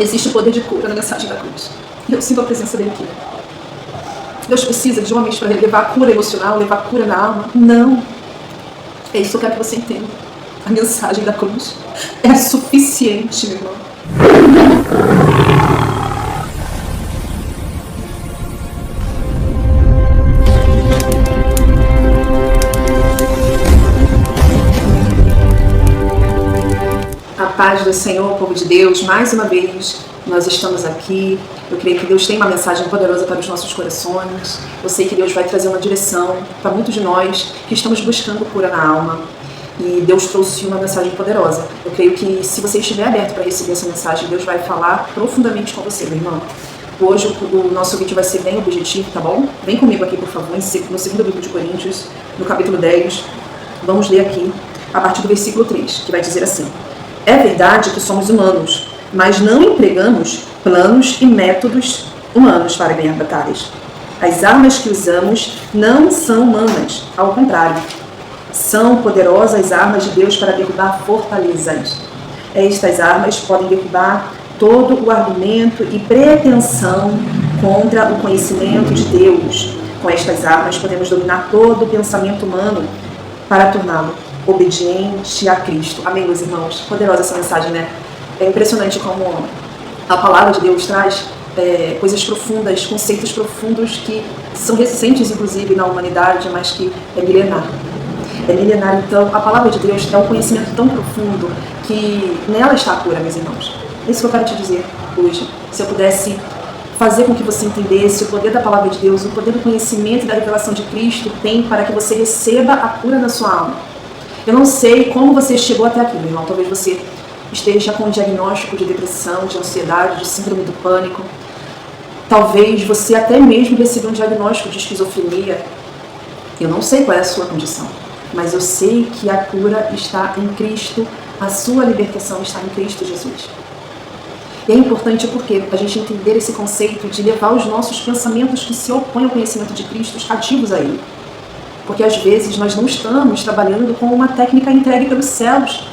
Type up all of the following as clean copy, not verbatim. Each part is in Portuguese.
Existe o poder de cura na mensagem da cruz. E eu sinto a presença dele aqui. Deus precisa de homens para levar a cura emocional, levar a cura na alma? Não. É isso que eu quero que você entenda. A mensagem da cruz é suficiente, meu irmão. A paz do Senhor, povo de Deus, mais uma vez nós estamos aqui. Eu creio que Deus tem uma mensagem poderosa para os nossos corações. Eu sei que Deus vai trazer uma direção para muitos de nós que estamos buscando cura na alma. E Deus trouxe uma mensagem poderosa. Eu creio que se você estiver aberto para receber essa mensagem, Deus vai falar profundamente com você, meu irmão. Hoje o nosso vídeo vai ser bem objetivo, tá bom? Vem comigo aqui, por favor, no segundo livro de Coríntios, no capítulo 10. Vamos ler aqui a partir do versículo 3, que vai dizer assim: é verdade que somos humanos, mas não empregamos planos e métodos humanos para ganhar batalhas. As armas que usamos não são humanas, ao contrário. São poderosas armas de Deus para derrubar fortalezas. Estas armas podem derrubar todo o argumento e pretensão contra o conhecimento de Deus. Com estas armas podemos dominar todo o pensamento humano para torná-lo obediente a Cristo. Amém, meus irmãos? Poderosa essa mensagem, né? É impressionante como a palavra de Deus traz coisas profundas, conceitos profundos que são recentes, inclusive, na humanidade, mas que é milenar. É milenar, então, a palavra de Deus é um conhecimento tão profundo que nela está a cura, meus irmãos. É isso que eu quero te dizer hoje. Se eu pudesse fazer com que você entendesse o poder da palavra de Deus, o poder do conhecimento e da revelação de Cristo tem para que você receba a cura na sua alma. Eu não sei como você chegou até aqui, meu irmão. Talvez você esteja com um diagnóstico de depressão, de ansiedade, de síndrome do pânico. Talvez você até mesmo recebeu um diagnóstico de esquizofrenia. Eu não sei qual é a sua condição, mas eu sei que a cura está em Cristo, a sua libertação está em Cristo Jesus. E é importante porque a gente entender esse conceito de levar os nossos pensamentos que se opõem ao conhecimento de Cristo cativos a Ele. Porque às vezes nós não estamos trabalhando com uma técnica entregue pelos céus.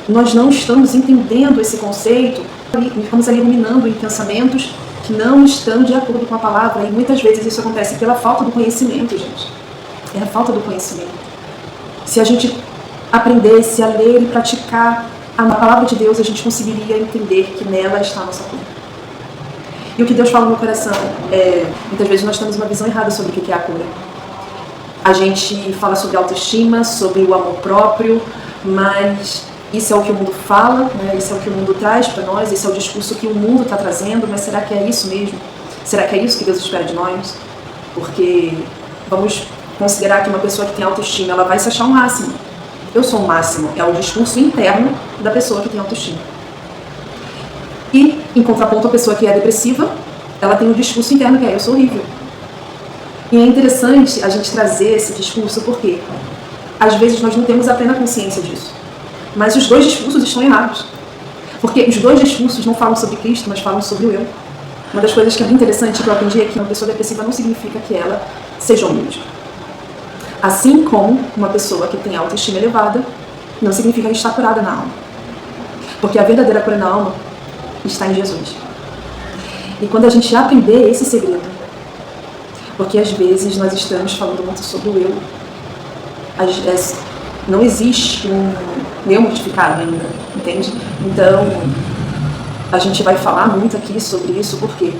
Nós não estamos entendendo esse conceito e ficamos ali ruminando em pensamentos que não estão de acordo com a palavra. E muitas vezes isso acontece pela falta do conhecimento, gente. É a falta do conhecimento. Se a gente aprendesse a ler e praticar a palavra de Deus, a gente conseguiria entender que nela está a nossa cura. E o que Deus fala no meu coração muitas vezes nós temos uma visão errada sobre o que é a cura. A gente fala sobre autoestima, sobre o amor próprio, mas isso é o que o mundo fala, né? Isso é o que o mundo traz para nós, esse é o discurso que o mundo está trazendo, mas será que é isso mesmo? Será que é isso que Deus espera de nós? Porque vamos considerar que uma pessoa que tem autoestima, ela vai se achar o máximo. Eu sou o máximo, é o discurso interno da pessoa que tem autoestima. E, em contraponto, a pessoa que é depressiva, ela tem um discurso interno que é: eu sou horrível. E é interessante a gente trazer esse discurso porque às vezes nós não temos a plena consciência disso. Mas os dois discursos estão errados. Porque os dois discursos não falam sobre Cristo, mas falam sobre o eu. Uma das coisas que é muito interessante que eu aprendi é que uma pessoa depressiva não significa que ela seja humilde. Assim como uma pessoa que tem autoestima elevada não significa que está curada na alma. Porque a verdadeira cura na alma está em Jesus. E quando a gente aprender esse segredo, porque às vezes nós estamos falando muito sobre o eu. Não existe um eu mortificado ainda, entende? Então, a gente vai falar muito aqui sobre isso, porque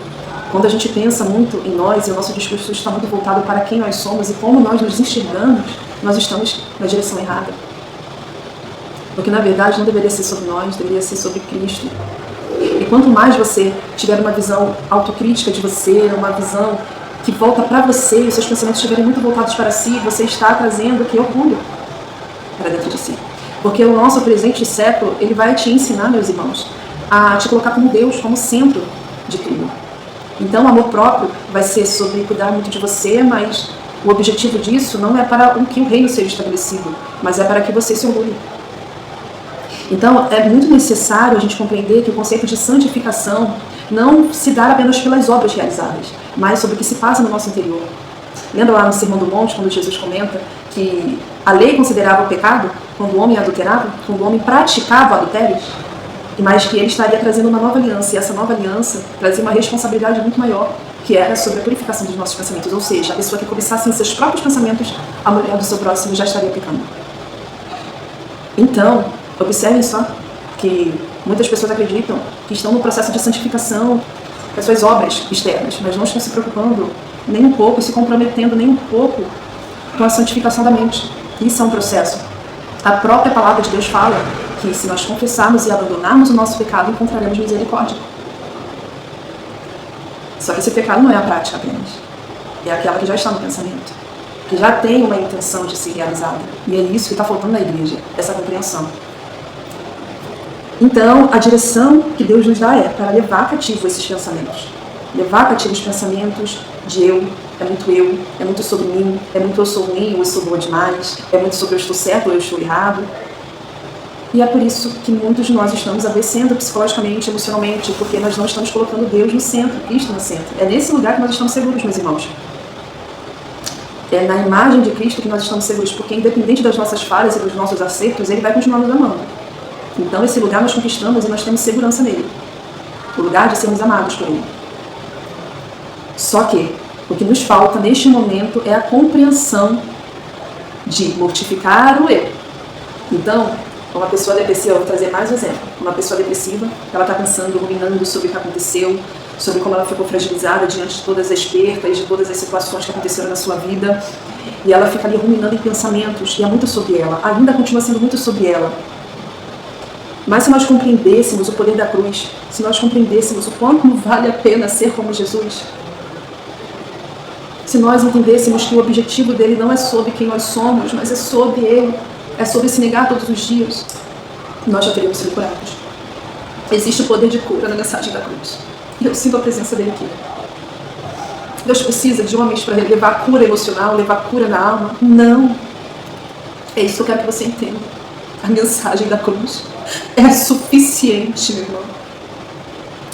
quando a gente pensa muito em nós e o nosso discurso está muito voltado para quem nós somos e como nós nos enxergamos, nós estamos na direção errada. Porque na verdade não deveria ser sobre nós, deveria ser sobre Cristo. E quanto mais você tiver uma visão autocrítica de você, uma visão que volta para você e os seus pensamentos estiverem muito voltados para si, você está trazendo que orgulho para dentro de si. Porque o nosso presente século, ele vai te ensinar, meus irmãos, a te colocar como Deus, como centro de tudo. Então, o amor próprio vai ser sobre cuidar muito de você, mas o objetivo disso não é para que o reino seja estabelecido, mas é para que você se orgulhe. Então, é muito necessário a gente compreender que o conceito de santificação não se dá apenas pelas obras realizadas, mas sobre o que se passa no nosso interior. Lembra lá no Sermão do Monte, quando Jesus comenta que a lei considerava o pecado quando o homem adulterava, quando o homem praticava adultério? mas que ele estaria trazendo uma nova aliança, e essa nova aliança trazia uma responsabilidade muito maior, que era sobre a purificação dos nossos pensamentos, ou seja, a pessoa que cobiçasse em seus próprios pensamentos a mulher do seu próximo já estaria pecando. Então, observem só que muitas pessoas acreditam que estão no processo de santificação das suas obras externas, mas não estão se preocupando nem um pouco, se comprometendo nem um pouco com a santificação da mente. Isso é um processo. A própria palavra de Deus fala que se nós confessarmos e abandonarmos o nosso pecado, encontraremos misericórdia. Só que esse pecado não é a prática apenas. É aquela que já está no pensamento, que já tem uma intenção de ser realizada. E é isso que está faltando na igreja, essa compreensão. Então, a direção que Deus nos dá é para levar cativo esses pensamentos. Levar cativo os pensamentos de eu, é muito sobre mim, é muito eu sou ruim, eu sou boa demais, é muito sobre eu estou certo ou eu estou errado. E é por isso que muitos de nós estamos adoecendo psicologicamente, emocionalmente, porque nós não estamos colocando Deus no centro, Cristo no centro. É nesse lugar que nós estamos seguros, meus irmãos. É na imagem de Cristo que nós estamos seguros, porque independente das nossas falhas e dos nossos acertos, Ele vai continuar nos amando. Então esse lugar nós conquistamos e nós temos segurança nele. O lugar de sermos amados por Ele. Só que o que nos falta neste momento é a compreensão de mortificar o eu. Então, uma pessoa depressiva, eu vou trazer mais um exemplo. Uma pessoa depressiva, ela está pensando, ruminando sobre o que aconteceu, sobre como ela ficou fragilizada diante de todas as percas, de todas as situações que aconteceram na sua vida. E ela fica ali ruminando em pensamentos, e é muito sobre ela, ainda continua sendo muito sobre ela. Mas se nós compreendêssemos o poder da cruz, se nós compreendêssemos o quanto vale a pena ser como Jesus, se nós entendêssemos que o objetivo dele não é sobre quem nós somos, mas é sobre ele, é sobre se negar todos os dias, nós já teríamos sido curados. Existe o poder de cura na mensagem da cruz. E eu sinto a presença dele aqui. Deus precisa de homens para levar cura emocional, levar cura na alma? Não. É isso que eu quero que você entenda. A mensagem da cruz é suficiente, meu irmão.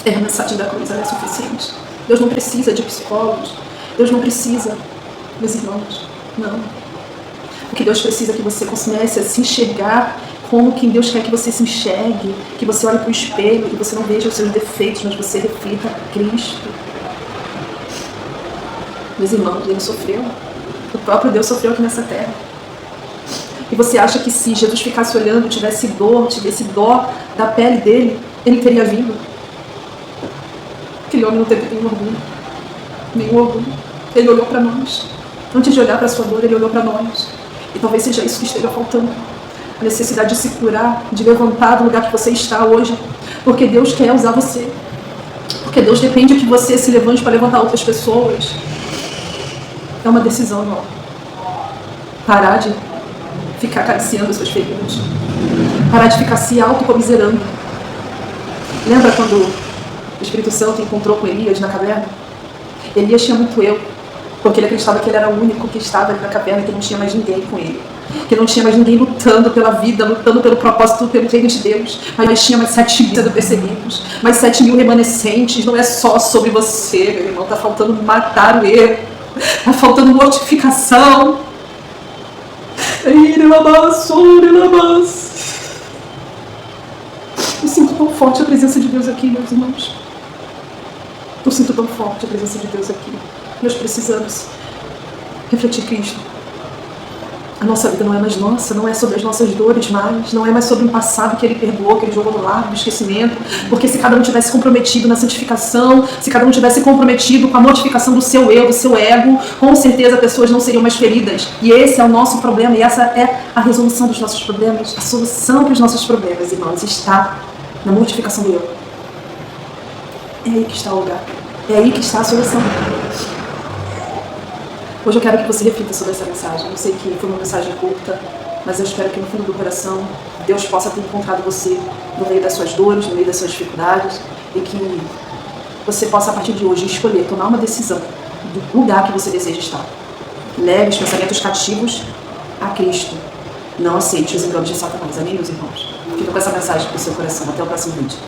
A mensagem da cruz é suficiente. Deus não precisa de psicólogos. Deus não precisa, meus irmãos. Não. O que Deus precisa é que você comece a se enxergar como quem Deus quer que você se enxergue, que você olhe para o espelho e você não veja os seus defeitos, mas você reflita Cristo. Meus irmãos, ele sofreu. O próprio Deus sofreu aqui nessa terra. E você acha que se Jesus ficasse olhando, tivesse dó da pele dele, ele teria vindo? Aquele homem não teve nenhum orgulho. Nenhum orgulho. Ele olhou para nós. Antes de olhar para a sua dor, ele olhou para nós. E talvez seja isso que esteja faltando. A necessidade de se curar, de levantar do lugar que você está hoje. Porque Deus quer usar você. Porque Deus depende que você se levante para levantar outras pessoas. É uma decisão, irmão. Parar de ficar acariciando as suas feridas. Parar de ficar se autocomiserando. Lembra quando o Espírito Santo encontrou com Elias na caverna? Elias tinha muito eu, porque ele acreditava que ele era o único que estava ali na caverna e que não tinha mais ninguém com ele. Que não tinha mais ninguém lutando pela vida, lutando pelo propósito, pelo reino de Deus. Mas tinha mais 7 mil sendo perseguidos, mais 7 mil remanescentes. Não é só sobre você, meu irmão. Está faltando matar o erro. Está faltando mortificação. Eu sinto tão forte a presença de Deus aqui, meus irmãos. Eu sinto tão forte a presença de Deus aqui. Nós precisamos refletir Cristo. A nossa vida não é mais nossa, não é sobre as nossas dores mais, não é mais sobre um passado que Ele perdoou, que Ele jogou no lado, no esquecimento, porque se cada um tivesse comprometido na santificação, se cada um tivesse comprometido com a mortificação do seu eu, do seu ego, com certeza pessoas não seriam mais feridas. E esse é o nosso problema, e essa é a resolução dos nossos problemas. A solução para os nossos problemas, irmãos, está na mortificação do eu. É aí que está o lugar, é aí que está a solução. Hoje eu quero que você reflita sobre essa mensagem. Eu sei que foi uma mensagem curta, mas eu espero que no fundo do coração Deus possa ter encontrado você no meio das suas dores, no meio das suas dificuldades, e que você possa, a partir de hoje, escolher, tomar uma decisão do lugar que você deseja estar. Leve os pensamentos cativos a Cristo. Não aceite os enganos de Satanás. Amém, meus irmãos? Fica com essa mensagem para o seu coração. Até o próximo vídeo.